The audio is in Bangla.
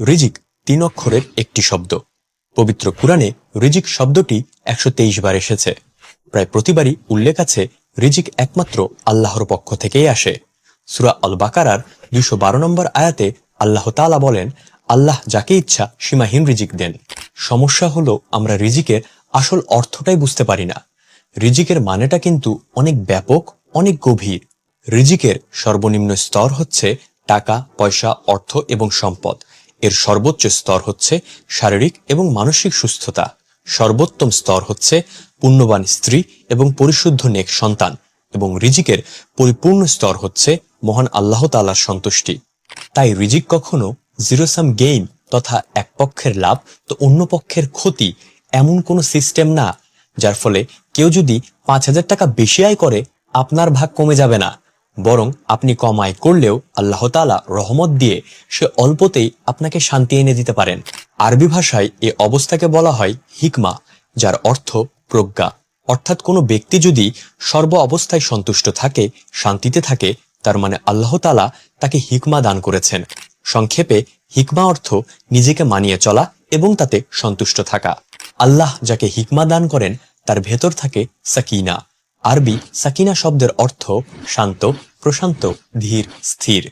রিজিক 3 অক্ষরের একটি শব্দ। পবিত্র কুরআনে রিজিক শব্দটি 123 বার এসেছে। প্রায় প্রতিবারই উল্লেখ আছে রিজিক একমাত্র আল্লাহর পক্ষ থেকেই আসে। সূরা আল বাকারার 212 নম্বর আয়াতে আল্লাহ তাআলা বলেন, আল্লাহ যাকে ইচ্ছা সীমাহীন রিজিক দেন। সমস্যা হলো আমরা রিজিকের আসল অর্থটাই বুঝতে পারি না। রিজিকের মানেটা কিন্তু অনেক ব্যাপক, অনেক গভীর। রিজিকের সর্বনিম্ন স্তর হচ্ছে টাকা, পয়সা, অর্থ এবং সম্পদ। এর সর্বোচ্চ স্তর হচ্ছে শারীরিক এবং মানসিক সুস্থতা। সর্বোত্তম স্তর হচ্ছে পুণ্যবান স্ত্রী এবং পরিশুদ্ধ নেক সন্তান। এবং রিজিকের পরিপূর্ণ স্তর হচ্ছে মহান আল্লাহ তাআলার সন্তুষ্টি। তাই রিজিক কখনো জিরো সাম গেইন তথা এক পক্ষের লাভ তো অন্য পক্ষের ক্ষতি এমন কোনো সিস্টেম না, যার ফলে কেউ যদি 5,000 টাকা বেশি আয় করে আপনার ভাগ কমে যাবে না, বরং আপনি কম আয় করলেও আল্লাহ তাআলা রহমত দিয়ে সে অল্পতেই আপনাকে শান্তি এনে দিতে পারেন। আরবি ভাষায় এ অবস্থাকে বলা হয় হিকমা, যার অর্থ প্রজ্ঞা। অর্থাৎ কোনো ব্যক্তি যদি সর্ব অবস্থায় সন্তুষ্ট থাকে, শান্তিতে থাকে, তার মানে আল্লাহ তাআলা তাকে হিকমা দান করেছেন। সংক্ষেপে হিকমা অর্থ নিজেকে মানিয়ে চলা এবং তাতে সন্তুষ্ট থাকা। আল্লাহ যাকে হিকমা দান করেন তার ভেতর থাকে সাকিনা। আরবি সাকিনা শব্দের অর্থ শান্ত, প্রশান্ত, ধীর, স্থির।